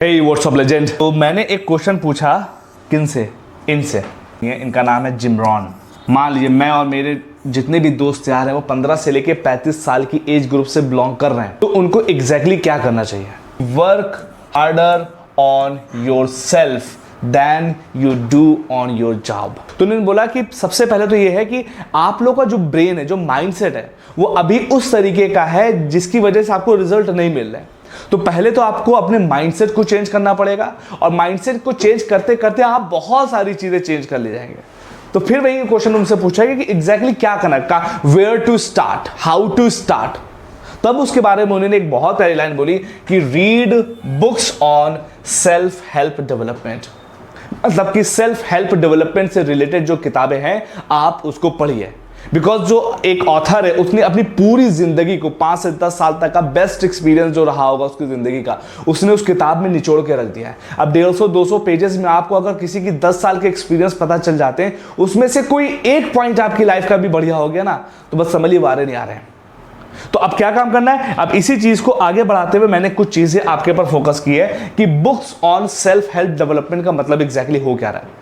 हे WhatsApp legend. तो मैंने एक क्वेश्चन पूछा किन से, इनसे। इनका नाम है जिमरॉन। मान लीजिए मैं और मेरे जितने भी दोस्त यार हैं वो 15 से लेके 35 साल की एज ग्रुप से बिलोंग कर रहे हैं, तो उनको एग्जैक्टली क्या करना चाहिए? Work harder on yourself than you do on your job. तो उन्होंने बोला कि सबसे पहले तो ये है कि आप लोग का जो ब्रेन है, जो माइंडसेट है, वो अभी उस तरीके का है जिसकी वजह से आपको रिजल्ट नहीं मिल रहा है। तो पहले तो आपको अपने माइंडसेट को चेंज करना पड़ेगा, और माइंडसेट को चेंज करते करते आप बहुत सारी चीजें चेंज कर ले जाएंगे। तो फिर वही क्वेश्चन उनसे पूछा गया कि एग्जैक्टली क्या करना है, where to start, how to start. तब उसके बारे में उन्होंने एक बहुत प्यारी लाइन बोली कि read books on self help development. मतलब कि सेल्फ हेल्प डेवलपमेंट से रिलेटेड जो किताबें हैं आप उसको पढ़िए। बिकॉज जो एक ऑथर है उसने अपनी पूरी जिंदगी को 5 से 10 साल तक का बेस्ट एक्सपीरियंस जो रहा होगा उसकी जिंदगी का, उसने उस किताब में निचोड़ के रख दिया है। अब 150-200 पेजेस में आपको अगर किसी की 10 साल के एक्सपीरियंस पता चल जाते हैं, उसमें से कोई एक पॉइंट आपकी लाइफ का भी बढ़िया हो गया ना, तो बस समझ लीजिए वारे नहीं आ रहे हैं। तो अब क्या काम करना है? अब इसी चीज को आगे बढ़ाते हुए मैंने कुछ चीजें आपके ऊपर फोकस की है कि books on self help development का मतलब एग्जैक्टली हो क्या रहा है।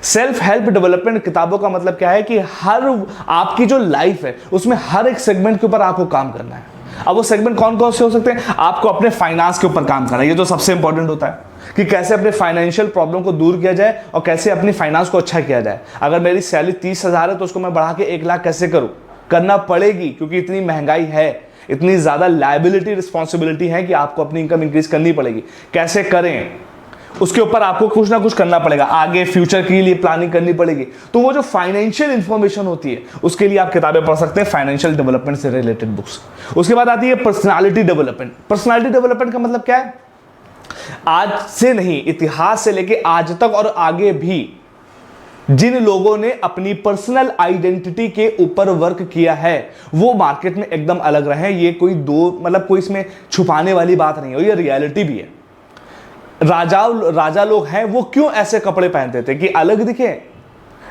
सेल्फ हेल्प डेवलपमेंट किताबों का मतलब क्या है कि हर आपकी जो लाइफ है उसमें हर एक सेगमेंट के ऊपर आपको काम करना है। अब वो सेगमेंट कौन कौन से हो सकते हैं? आपको अपने फाइनेंस के ऊपर काम करना है, ये तो सबसे इंपॉर्टेंट होता है कि कैसे अपने फाइनेंशियल प्रॉब्लम को दूर किया जाए और कैसे अपनी फाइनेंस को अच्छा किया जाए। अगर मेरी सैलरी 30,000 है तो उसको मैं बढ़ा के 1 लाख कैसे करूं? करना पड़ेगी, क्योंकि इतनी महंगाई है, इतनी ज्यादा लायबिलिटी रिस्पॉन्सिबिलिटी है कि आपको अपनी इनकम इंक्रीज करनी पड़ेगी। कैसे करें उसके ऊपर आपको कुछ ना कुछ करना पड़ेगा, आगे फ्यूचर के लिए प्लानिंग करनी पड़ेगी। तो वो जो फाइनेंशियल इंफॉर्मेशन होती है उसके लिए आप किताबें पढ़ सकते हैं, फाइनेंशियल डेवलपमेंट से रिलेटेड बुक्स। उसके बाद आती है पर्सनालिटी डेवलपमेंट। पर्सनालिटी डेवलपमेंट का मतलब क्या है? आज से नहीं, इतिहास से लेके आज तक और आगे भी जिन लोगों ने अपनी पर्सनल आइडेंटिटी के ऊपर वर्क किया है वो मार्केट में एकदम अलग रहे। ये कोई कोई इसमें छुपाने वाली बात नहीं है, ये रियलिटी भी है। राजा लोग हैं, वो क्यों ऐसे कपड़े पहनते थे कि अलग दिखे?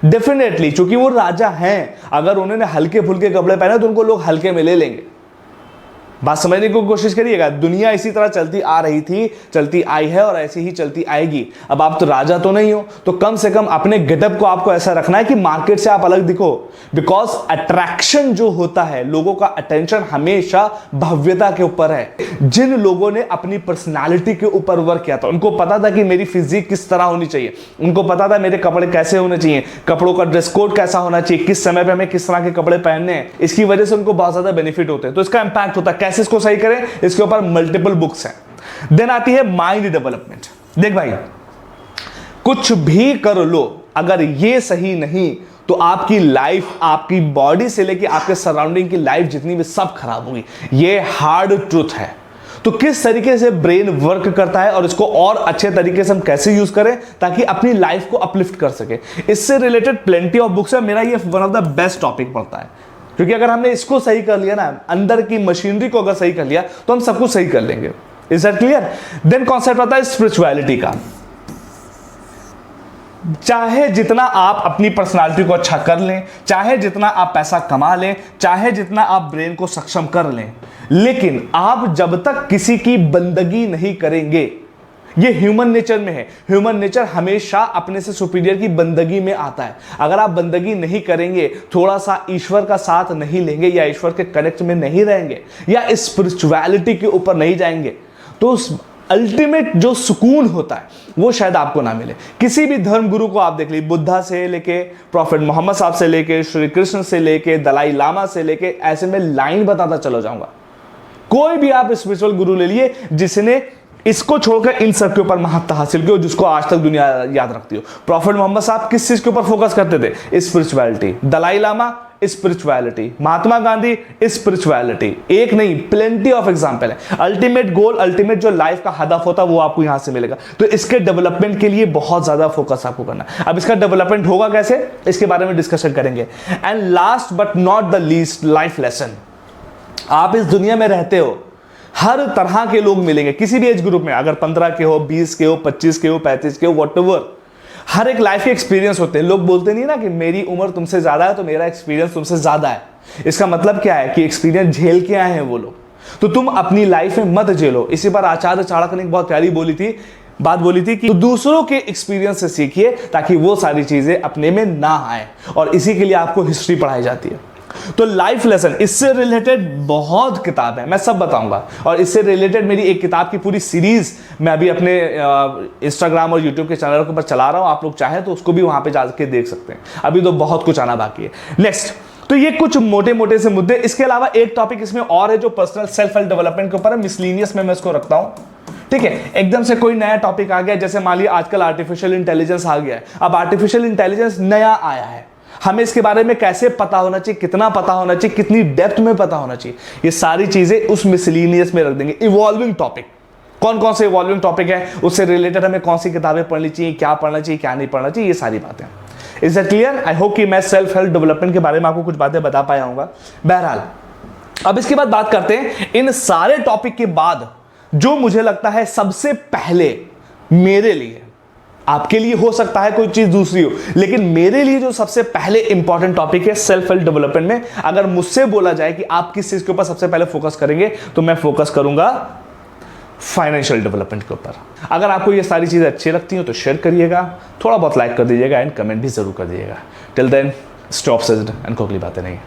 डेफिनेटली क्योंकि वो राजा हैं। अगर उन्होंने हल्के फुल्के कपड़े पहने तो उनको लोग हल्के में ले लेंगे। बात समझने की कोशिश करिएगा। दुनिया इसी तरह चलती आ रही थी, चलती आई है और ऐसी ही चलती आएगी। अब आप तो राजा तो नहीं हो, तो कम से कम अपने गेटअप को आपको ऐसा रखना है कि मार्केट से आप अलग दिखो। बिकॉज अट्रैक्शन जो होता है, लोगों का अटेंशन हमेशा भव्यता के ऊपर है। जिन लोगों ने अपनी पर्सनालिटी के ऊपर वर्क किया था, उनको पता था कि मेरी फिजिक किस तरह होनी चाहिए, उनको पता था मेरे कपड़े कैसे होने चाहिए, कपड़ों का ड्रेस कोड कैसा होना चाहिए, किस समय पे हमें किस तरह के कपड़े पहनने हैं। इसकी वजह से उनको बहुत ज्यादा बेनिफिट होते हैं। तो इसका इंपैक्ट होता है। कैसे इसको सही करें, इसके ऊपर मल्टीपल बुक्स हैं। देन आती है माइंड डेवलपमेंट। देख भाई, कुछ भी कर लो, अगर ये सही नहीं तो आपकी लाइफ, आपकी बॉडी से लेके आपके सराउंडिंग की लाइफ जितनी भी सब खराब होगी। ये हार्ड ट्रूथ है। तो किस तरीके से ब्रेन वर्क करता है और इसको और अच्छे तरीके से हम कैसे यूज करें ताकि अपनी लाइफ को अपलिफ्ट कर सके, इससे रिलेटेड प्लेंटी ऑफ बुक्स है। मेरा ये one of the best topic पड़ता है, क्योंकि अगर हमने इसको सही कर लिया ना, अंदर की मशीनरी को अगर सही कर लिया तो हम सब कुछ सही कर लेंगे। Is that clear? Then concept आता है स्पिरिचुअलिटी का। चाहे जितना आप अपनी पर्सनालिटी को अच्छा कर लें, चाहे जितना आप पैसा कमा लें, चाहे जितना आप ब्रेन को सक्षम कर लें, लेकिन आप जब तक किसी की बंदगी नहीं करेंगे, ये ह्यूमन नेचर में है। ह्यूमन नेचर हमेशा अपने से सुपीरियर की बंदगी में आता है। अगर आप बंदगी नहीं करेंगे, थोड़ा सा ईश्वर का साथ नहीं लेंगे, या ईश्वर के कनेक्ट में नहीं रहेंगे, या स्पिरिचुअलिटी के ऊपर नहीं जाएंगे, तो अल्टीमेट जो सुकून होता है वो शायद आपको ना मिले। किसी भी धर्म गुरु को आप देख लीजिए, बुद्धा से लेके प्रॉफिट मोहम्मद साहब से लेके श्री कृष्ण से लेके दलाई लामा से लेके, ऐसे में लाइन बताता चला जाऊंगा। कोई भी आप स्पिरिचुअल गुरु ले लिए जिसने इसको छोड़कर इन सब के ऊपर महत्ता हासिल की हो, जिसको आज तक दुनिया याद रखती हो। प्रॉफिट मोहम्मद साहब किस चीज के ऊपर फोकस करते थे? Spirituality. Dalai Lama spirituality. Mahatma Gandhi spirituality. एक नहीं, प्लेंटी ऑफ एग्जांपल है। अल्टीमेट गोल, अल्टीमेट जो लाइफ का हदफ होता है वो आपको यहां से मिलेगा। तो इसके डेवलपमेंट के लिए बहुत ज्यादा फोकस आपको करना है। अब इसका डेवलपमेंट होगा कैसे, इसके बारे में डिस्कशन करेंगे। And last but not the least, life lesson. आप इस दुनिया में रहते हो, हर तरह के लोग मिलेंगे किसी भी एज ग्रुप में, अगर 15 के हो, 20 के हो, 25 के हो, 35 के हो, व्हाटएवर। हर एक लाइफ के एक्सपीरियंस होते हैं। लोग बोलते नहीं ना कि मेरी उम्र तुमसे ज्यादा है तो मेरा एक्सपीरियंस तुमसे ज्यादा है। इसका मतलब क्या है कि एक्सपीरियंस झेल के आए हैं वो लोग। तो तुम अपनी लाइफ में मत झेलो। इसी पर आचार्य चाणक्य ने एक बहुत प्यारी बोली थी, बात बोली थी कि दूसरों के एक्सपीरियंस से सीखिए ताकि वो सारी चीजें अपने में ना आए, और इसी के लिए आपको हिस्ट्री पढ़ाई जाती है। तो लाइफ लेसन, इससे रिलेटेड बहुत किताब है, मैं सब बताऊंगा, और इससे रिलेटेड मेरी एक किताब की पूरी सीरीज मैं अभी अपने इंस्टाग्राम और यूट्यूब के चैनल के ऊपर चला रहा हूं। आप लोग चाहें तो उसको भी वहां पे जाके देख सकते हैं। अभी तो बहुत कुछ आना बाकी है। नेक्स्ट, तो ये कुछ मोटे मोटे से मुद्दे। इसके अलावा एक टॉपिक इसमें और है जो पर्सनल सेल्फ हेल्प डेवलपमेंट के ऊपर है, मिसलिनियस में मैं इसको रखता हूं। ठीक है, एकदम से कोई नया टॉपिक आ गया, जैसे मान लिया आजकल आर्टिफिशियल इंटेलिजेंस आ गया है। अब आर्टिफिशियल इंटेलिजेंस नया आया है, हमें इसके बारे में कैसे पता होना चाहिए, कितना पता होना चाहिए, कितनी डेप्थ में पता होना चाहिए, ये सारी चीजें उस मिसलिनियस में रख देंगे। इवॉल्विंग टॉपिक, कौन कौन से इवॉल्विंग टॉपिक है, उससे रिलेटेड हमें कौन सी किताबें पढ़नी चाहिए, क्या पढ़ना चाहिए, क्या नहीं पढ़ना चाहिए, ये सारी बातें। Is that clear? I hope कि मैं सेल्फ हेल्प डेवलपमेंट के बारे में आपको कुछ बातें बता पाया हूंगा। बहरहाल, अब इसके बाद बात करते हैं इन सारे टॉपिक के बाद जो मुझे लगता है सबसे पहले मेरे लिए, आपके लिए हो सकता है कोई चीज दूसरी हो, लेकिन मेरे लिए जो सबसे पहले इंपॉर्टेंट टॉपिक है सेल्फ हेल्प डेवलपमेंट में, अगर मुझसे बोला जाए कि आप किस चीज के ऊपर सबसे पहले फोकस करेंगे, तो मैं फोकस करूंगा फाइनेंशियल डेवलपमेंट के ऊपर। अगर आपको ये सारी चीजें अच्छी लगती हो तो शेयर करिएगा, थोड़ा बहुत लाइक कर दीजिएगा एंड कमेंट भी जरूर कर दीजिएगा। टिल देन, स्टॉप सेज्ड एंड कोकली बातें नहीं।